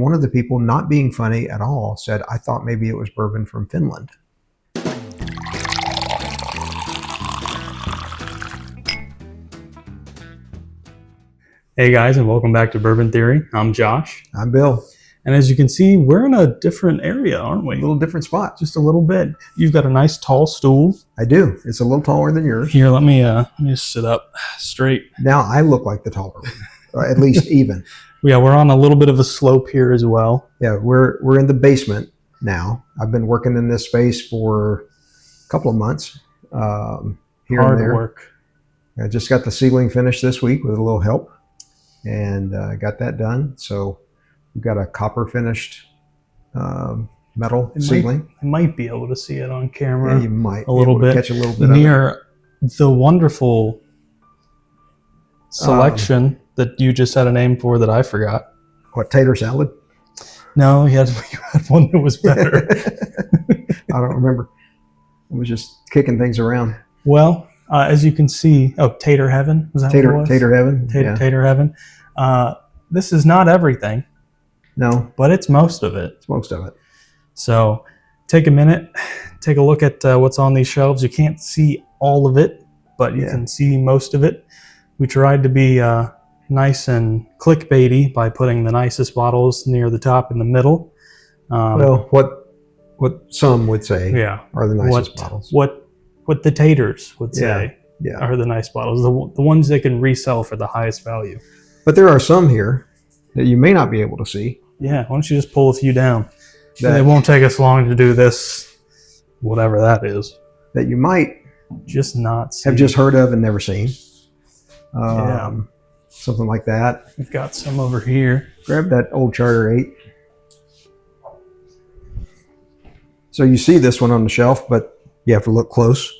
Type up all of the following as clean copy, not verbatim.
one of the people, not being funny at all, said, I thought maybe it was bourbon from Finland. Hey guys, and welcome back to Bourbon Theory. I'm Josh. I'm Bill. And as you can see, we're in a different area, aren't we? A little different spot. Just a little bit. You've got a nice tall stool. I do. It's a little taller than yours. Here, let me just sit up straight. Now I look like the taller one, or at least even. Yeah, we're on a little bit of a slope here as well. Yeah, we're in the basement now. I've been working in this space for a couple of months. Here Hard and there. work. I just got the ceiling finished this week with a little help, and got that done. So we've got a copper finished metal ceiling. I might be able to see it on camera. Yeah, you might a little bit. Catch a little bit near the wonderful selection that you just had a name for that I forgot. What, tater salad? No, you had one that was better. I don't remember. I was just kicking things around. Well, as you can see, Tater Heaven. Was that what it was? Tater Heaven. Tater Heaven. This is not everything. No. But it's most of it. It's most of it. So take a minute, take a look at what's on these shelves. You can't see all of it, but you can see most of it. We tried to be nice and clickbaity by putting the nicest bottles near the top in the middle. Well, what some would say are the nicest bottles. What the taters would say are the nice bottles, the ones they can resell for the highest value. But there are some here that you may not be able to see. Yeah, why don't you just pull a few down? It won't take us long to do this, whatever that is. That you might just not see. Have just heard of and never seen. Something like that. We've got some over here. Grab that old Charter 8. So you see this one on the shelf, but you have to look close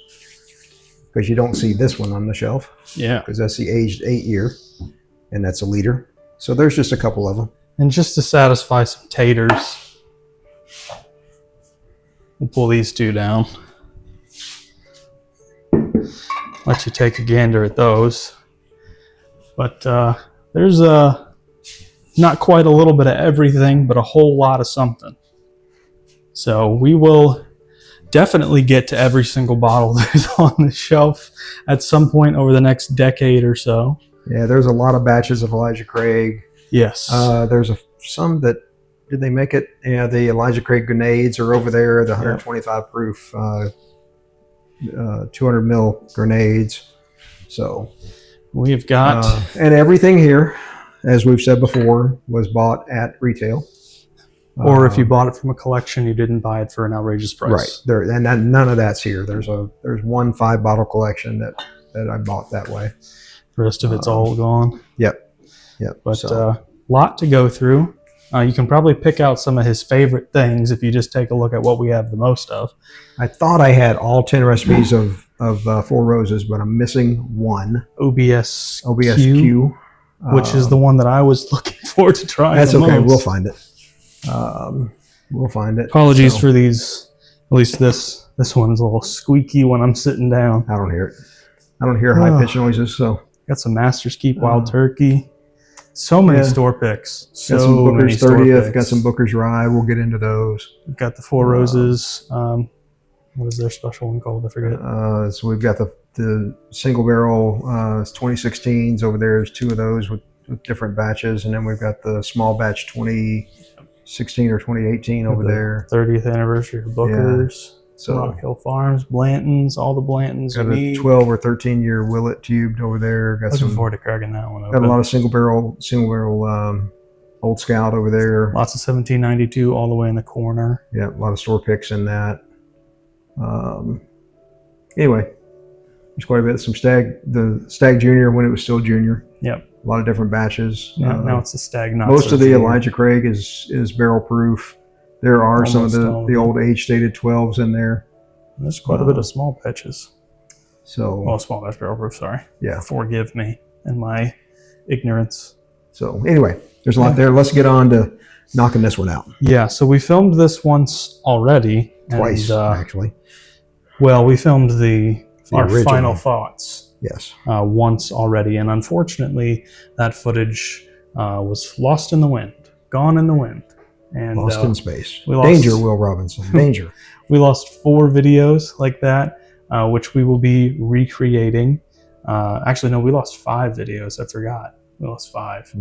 because you don't see this one on the shelf. Yeah. Because that's the aged 8-year, and that's a liter. So there's just a couple of them. And just to satisfy some taters, we'll pull these two down. Let you take a gander at those. But there's not quite a little bit of everything, but a whole lot of something. So we will definitely get to every single bottle that is on the shelf at some point over the next decade or so. Yeah, there's a lot of batches of Elijah Craig. Yes. There's some that, did they make it? Yeah, the Elijah Craig grenades are over there, the 125 proof 200 mil grenades. So we've got... and everything here, as we've said before, was bought at retail. Or if you bought it from a collection, you didn't buy it for an outrageous price. Right. And none of that's here. There's one 5-bottle collection that I bought that way. The rest of it's all gone. Yep. But a lot to go through. You can probably pick out some of his favorite things if you just take a look at what we have the most of. I thought I had all 10 recipes of Four Roses, but I'm missing one. OBSQ, which is the one that I was looking for to try. That's okay. We'll find it. We'll find it. Apologies for these. At least this one's a little squeaky when I'm sitting down. I don't hear it. I don't hear high-pitched noises. So got some Master's Keep Wild Turkey. So many store picks. Got some Booker's 30th. Got some Booker's Rye. We'll get into those. We've got the Four Roses. What is their special one called? I forget. So we've got the single barrel 2016s over there. There's 2 of those with different batches, and then we've got the small batch 2016 or 2018 over there. 30th anniversary of Booker's. So Rock Hill Farms, Blanton's, all the Blantons. Got a 12 or 13 year Willet tubed over there. Got Looking forward to cracking that one open. Got a lot of single barrel Old Scout over there. Lots of 1792 all the way in the corner. Yeah, a lot of store picks in that. Anyway, there's quite a bit. The Stag Junior when it was still Junior. Yep. A lot of different batches. Now it's the Stag. Most of the Elijah Craig is barrel proof. There are some of the old age-stated 12s in there. There's quite a bit of small batches. So, small batch barrel proof, sorry. Yeah. Forgive me and my ignorance. So anyway, there's a lot there. Let's get on to knocking this one out. Yeah, so we filmed this once already. Twice, actually. Well, we filmed our original final thoughts. Yes. Once already, and unfortunately, that footage was lost in the wind, gone in the wind. And Lost in space. we lost- Danger, Will Robinson. Danger. we lost 4 videos like that, which we will be recreating. Actually, no, we lost 5 videos. I forgot. We lost 5.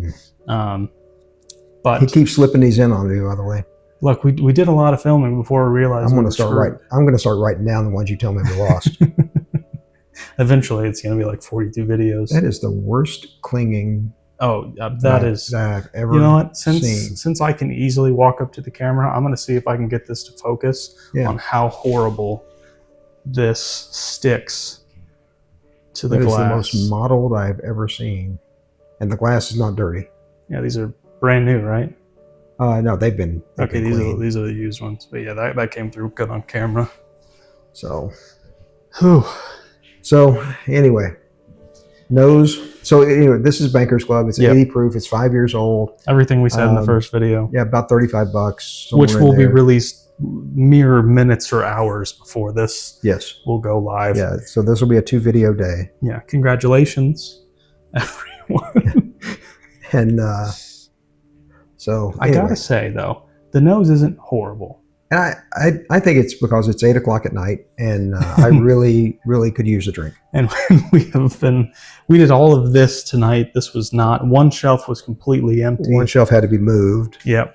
But He keeps slipping these in on me, by the way. look, we did a lot of filming before we realized I'm we going to were I'm going to start writing down the ones you tell me we lost. screwed. Eventually, it's going to be like 42 videos. That is the worst clinging Oh, that that I've ever you know what? seen. Since I can easily walk up to the camera, I'm going to see if I can get this to focus on how horrible this sticks to the That is glass. the most mottled I've ever seen. And the glass is not dirty. Yeah, these are brand new, right? No, they've been Okay, clean. these are the used ones. But yeah, that came through good on camera. So, Whew. so anyway, nose. So anyway, this is Banker's Club. It's 80 proof. It's 5 years old. Everything we said in the first video. Yeah, about $35. Which will be released mere minutes or hours before this will go live. Yeah, so this will be a 2-video day. Yeah, congratulations, everyone. And so I gotta say though, the nose isn't horrible. And I think it's because it's 8 o'clock at night, and I really could use a drink. And we did all of this tonight. This was not, one shelf was completely empty. One shelf had to be moved. Yep.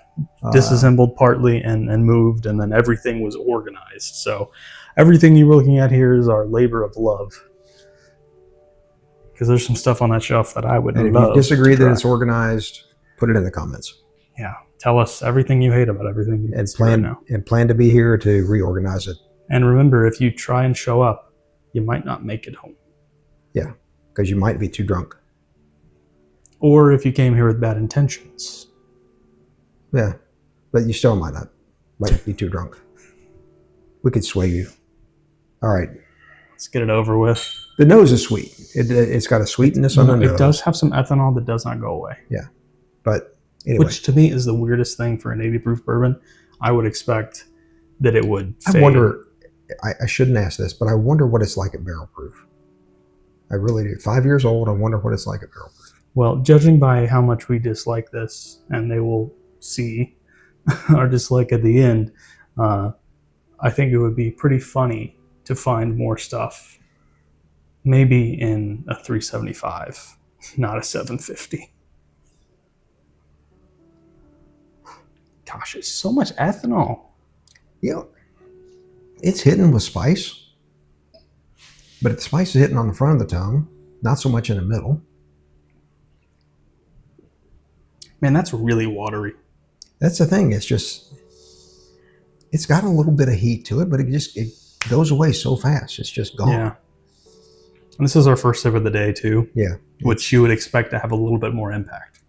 Disassembled partly and moved, and then everything was organized. So everything you're looking at here is our labor of love. Because there's some stuff on that shelf that I would love. And if you disagree that it's organized, put it in the comments. Yeah. Tell us everything you hate about everything you plan now. And plan to be here to reorganize it. And remember, if you try and show up, you might not make it home. Yeah, because you might be too drunk. Or if you came here with bad intentions. Yeah, but you still might be too drunk. We could sway you. All right. Let's get it over with. The nose is sweet. It's got a sweetness on the nose. It does have some ethanol that does not go away. Yeah, but anyway. Which to me is the weirdest thing for an 80 proof bourbon. I would expect that it would fade. I wonder, I shouldn't ask this, but I wonder what it's like at barrel proof. I really do. 5 years old, I wonder what it's like at barrel proof. Well, judging by how much we dislike this, and they will see our dislike at the end, I think it would be pretty funny to find more stuff. Maybe in a 375, not a 750. Gosh, it's so much ethanol. You know, it's hidden with spice, but the spice is hitting on the front of the tongue, not so much in the middle. Man, that's really watery. That's the thing. It's just, it's got a little bit of heat to it, but it goes away so fast. It's just gone. Yeah. And this is our first sip of the day too. Yeah. Which you would expect to have a little bit more impact.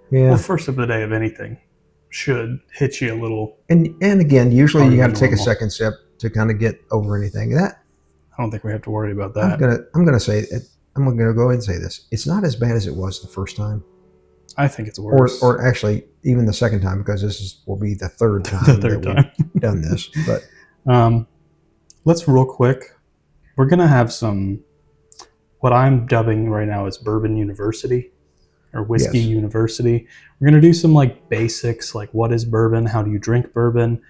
Yeah. Well, first sip of the day of anything should hit you a little. And again, usually you got to take a normal. second sip to kind of get over anything. That I don't think we have to worry about that. I'm gonna say it. I'm gonna go ahead and say this. It's not as bad as it was the first time. I think it's worse. Or actually, even the second time, because will be the third time we've done this. But let's real quick. We're gonna have some, what I'm dubbing right now is Bourbon University, or Whiskey University. We're gonna do some like basics, like what is bourbon, how do you drink bourbon,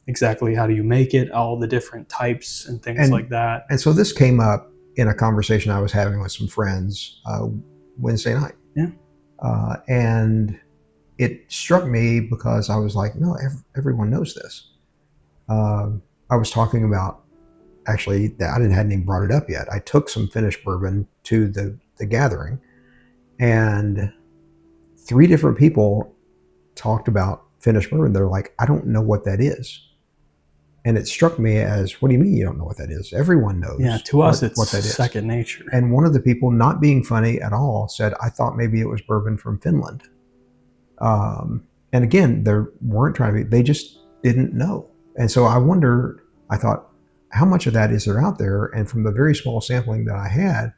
exactly how do you make it, all the different types and things like that. And so this came up in a conversation I was having with some friends Wednesday night. Yeah. And it struck me because I was like, no, everyone knows this. I was talking about, actually, I hadn't even brought it up yet. I took some finished bourbon to the gathering, and 3 different people talked about finished bourbon. They're like, I don't know what that is. And it struck me as, what do you mean you don't know what that is? Everyone knows. Yeah, to us, it's what that is. second nature. And one of the people, not being funny at all, said, I thought maybe it was bourbon from Finland. And again, they weren't trying to be, they just didn't know. And so I thought, how much of that is there out there? And from the very small sampling that I had,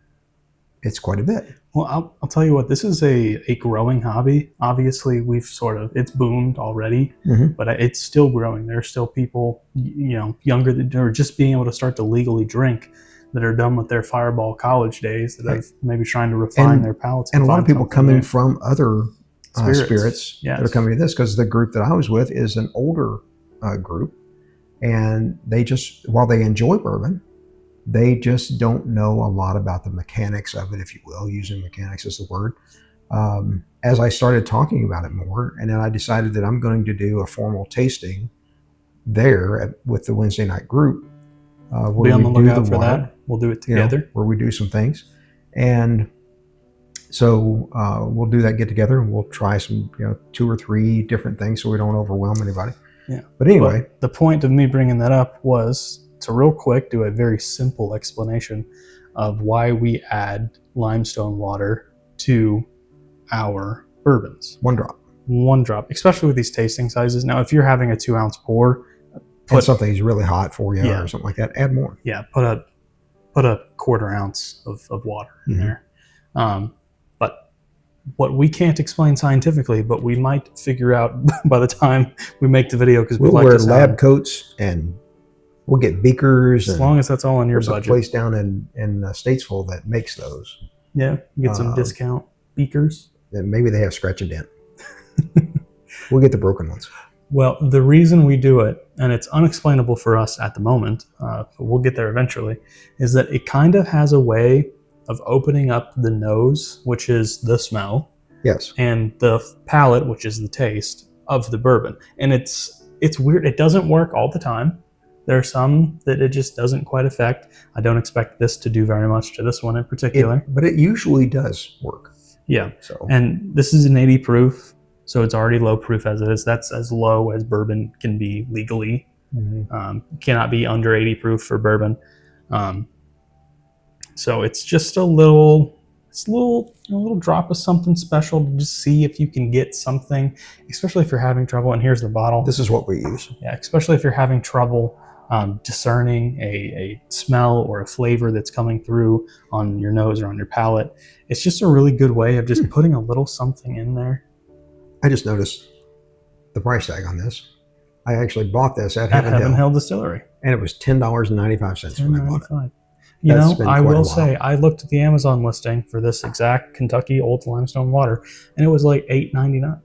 it's quite a bit. Well, I'll tell you what, this is a growing hobby. Obviously, it's boomed already, but it's still growing. There are still people, younger that are just being able to start to legally drink, that are done with their Fireball college days, that are maybe trying to refine their palates. And a lot of people coming from other spirits Yes. that are coming to this, because the group that I was with is an older group, and they just, while they enjoy bourbon, they just don't know a lot about the mechanics of it, if you will, using mechanics as the word. As I started talking about it more, and then I decided that I'm going to do a formal tasting there with the Wednesday night group. Be on the lookout for that. We'll do it together. Where we do some things. And so we'll do that get together, and we'll try some, 2 or 3 different things so we don't overwhelm anybody. Yeah. But anyway. But the point of me bringing that up was to real quick do a very simple explanation of why we add limestone water to our bourbons. 1 drop. 1 drop, especially with these tasting sizes. Now, if you're having a 2-ounce pour, and something's really hot for you or something like that, add more. Yeah, put a 1/4 ounce of water in there. But what we can't explain scientifically, but we might figure out by the time we make the video, because we'll wear lab coats, and we'll get beakers. As long as that's all in your budget. There's a place down in Statesville that makes those. Yeah, get some discount beakers. And maybe they have scratch and dent. We'll get the broken ones. Well, the reason we do it, and it's unexplainable for us at the moment, but we'll get there eventually, is that it kind of has a way of opening up the nose, which is the smell, yes, and the palate, which is the taste of the bourbon. And it's weird. It doesn't work all the time. There are some that it just doesn't quite affect. I don't expect this to do very much to this one in particular. But it usually does work. Yeah. So, and this is an 80 proof, so it's already low proof as it is. That's as low as bourbon can be legally. Cannot be under 80 proof for bourbon. So it's just a little drop of something special to just see if you can get something, especially if you're having trouble. And here's the bottle. This is what we use. Yeah, especially if you're having trouble discerning a smell or a flavor that's coming through on your nose or on your palate. It's just a really good way of just putting a little something in there. I just noticed the price tag on this. I actually bought this at Heaven Hill Distillery, and it was $10.95 when I bought it. You know, I will say, I looked at the Amazon listing for this exact Kentucky Old Limestone water, and it was like $8.99.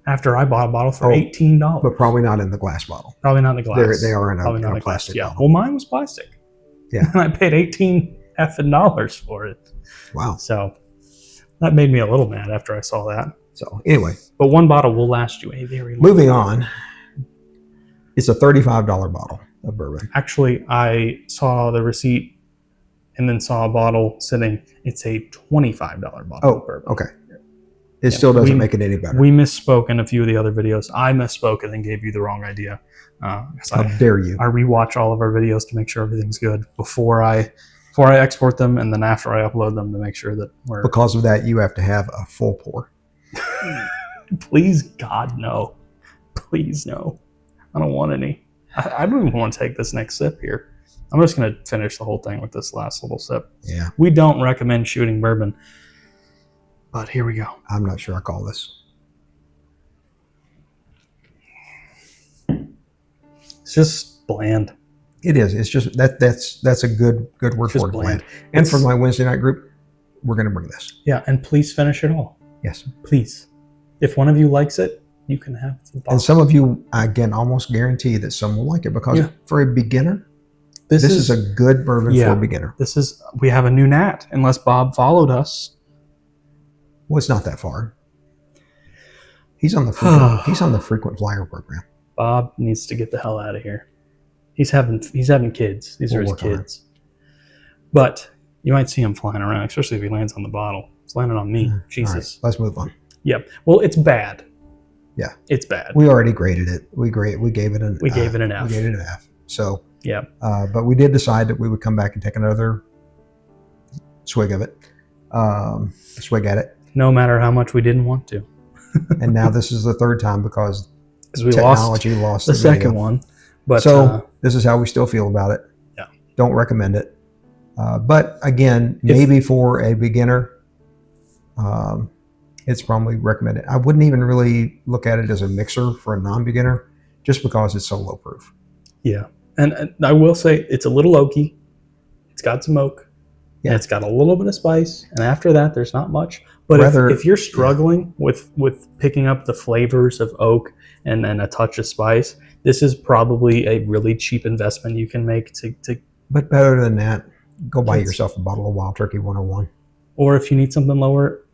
After I bought a bottle for $18. But probably not in the glass bottle. Probably not in the glass. They are in probably a plastic bottle. Well, mine was plastic. Yeah. And I paid $18 for it. Wow. So that made me a little mad after I saw that. So anyway. But 1 bottle will last you a very long Moving on. It's a $35 bottle of bourbon. Actually, I saw the receipt and then saw a bottle sitting. It's a $25 bottle of bourbon. Okay. It still doesn't make it any better. We misspoke in a few of the other videos. I misspoke and then gave you the wrong idea. How dare you? I rewatch all of our videos to make sure everything's good before I export them, and then after I upload them to make sure that we're... Because of that, you have to have a full pour. Please, God, no. Please, no. I don't want any. I don't even want to take this next sip here. I'm just going to finish the whole thing with this last little sip. Yeah. We don't recommend shooting bourbon. But here we go. I'm not sure I call this. It's just bland. It is. It's just that's a good word for it. Bland. And for my Wednesday night group, we're going to bring this. Yeah, and please finish it all. Yes. Please. If one of you likes it, you can have the bottle. And some of you, again, almost guarantee that some will like it, because for a beginner, this is a good bourbon for a beginner. We have a new Nat, unless Bob followed us. Well, it's not that far. He's on the frequent flyer program. Bob needs to get the hell out of here. He's having kids. These are his kids. But you might see him flying around, especially if he lands on the bottle. It's landing on me. Jesus. Right, let's move on. Yeah. Well, it's bad. Yeah. It's bad. We already graded it. We gave it an F. We gave it an F. So yeah. But we did decide that we would come back and take another swig of it. Swig at it. No matter how much we didn't want to. And now this is the 3rd time because we technology lost the second one. But so this is how we still feel about it. Yeah. Don't recommend it. But again, maybe for a beginner, it's probably recommended. I wouldn't even really look at it as a mixer for a non-beginner, just because it's so low proof. Yeah. And I will say it's a little oaky. It's got some oak. Yeah. And it's got a little bit of spice. And after that, there's not much. But if you're struggling with picking up the flavors of oak and then a touch of spice, this is probably a really cheap investment you can make to But better than that, go buy yourself a bottle of Wild Turkey 101. Or if you need something lower,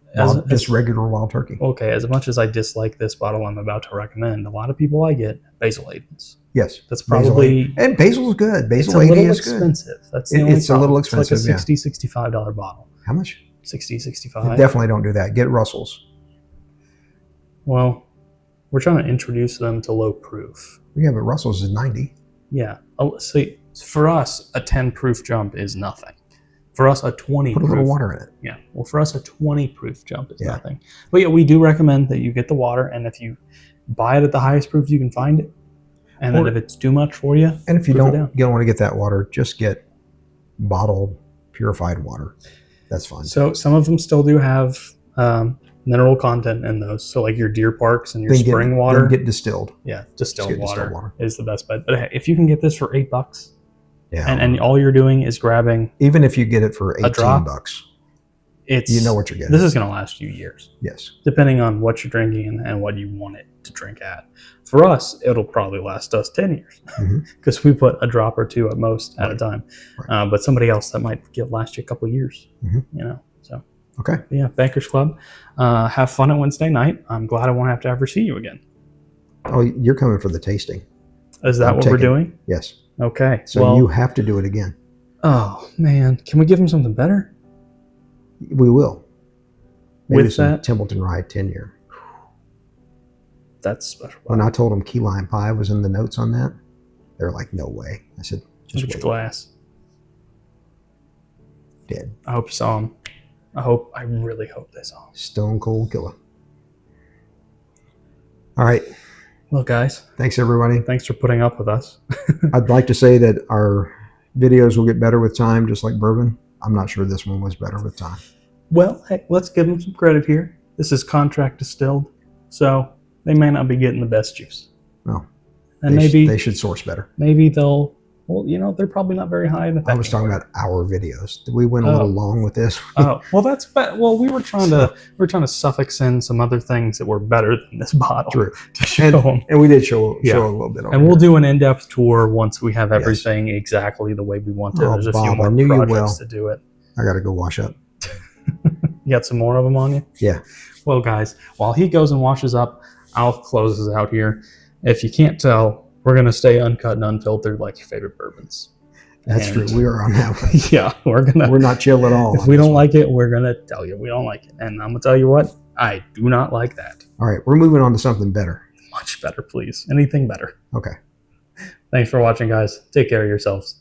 just regular Wild Turkey. Okay, as much as I dislike this bottle I'm about to recommend, a lot of people like it. Basil 80s. Yes, that's probably and basil's good. Basil 80 is expensive. Good. That's the only it's problem. A little expensive. It's like a $60-$65 bottle. How much? 60, 65. Definitely don't do that. Get Russell's. Well, we're trying to introduce them to low proof. Yeah, but Russell's is 90. Yeah. See, for us, a 10 proof jump is nothing. For us, a 20 Put a little water in it. Yeah. Well, for us, a 20 proof jump is nothing. But yeah, we do recommend that you get the water, and if you buy it at the highest proof you can find it, and then if it's too much for you, and if you don't want to get that water, just get bottled, purified water. That's fine. So some of them still do have mineral content in those. So like your Deer Parks and your spring water. Then get distilled. Yeah, distilled water is the best bet. But hey, if you can get this for $8, yeah, and all you're doing is grabbing, even if you get it for $18, you know what you're getting. This is going to last you years. Yes, depending on what you're drinking and what you want it to drink at. For us, it'll probably last us 10 years because we put a drop or two at most at a time. Right. But somebody else that might last you a couple of years. You know. So okay, but yeah, Banker's Club. Have fun on Wednesday night. I'm glad I won't have to ever see you again. Oh, you're coming for the tasting. Is that what we're doing? Yes. Okay. So you have to do it again. Oh man, can we give him something better? We will. Maybe With that Templeton Rye 10-year. That's special. When I told them key lime pie was in the notes on that, they were like, "No way." I said, "Just wait." Glass. Dead. I hope you saw him. I really hope they saw him. Stone cold killer. All right. Well, guys. Thanks, everybody. Thanks for putting up with us. I'd like to say that our videos will get better with time, just like bourbon. I'm not sure this one was better with time. Well, hey, let's give them some credit here. This is contract distilled, so they may not be getting the best juice. No. And they should source better. Maybe they'll, well, you know, they're probably not very high in the pecking I was talking about our videos. We went a little long with this. Oh, well, that's bad. Well, we were trying to suffix in some other things that were better than this bottle. True. To show them. And we did show a little bit. And we'll do an in-depth tour once we have everything exactly the way we want to. There's a few more projects to do it. I got to go wash up. You got some more of them on you? Yeah. Well, guys, while he goes and washes up, I'll close this out here. If you can't tell, we're going to stay uncut and unfiltered like your favorite bourbons. That's true. We are on that one. Yeah, we're not chill at all. If we don't like it, we're going to tell you we don't like it. And I'm going to tell you what, I do not like that. All right, we're moving on to something better. Much better, please. Anything better. Okay. Thanks for watching, guys. Take care of yourselves.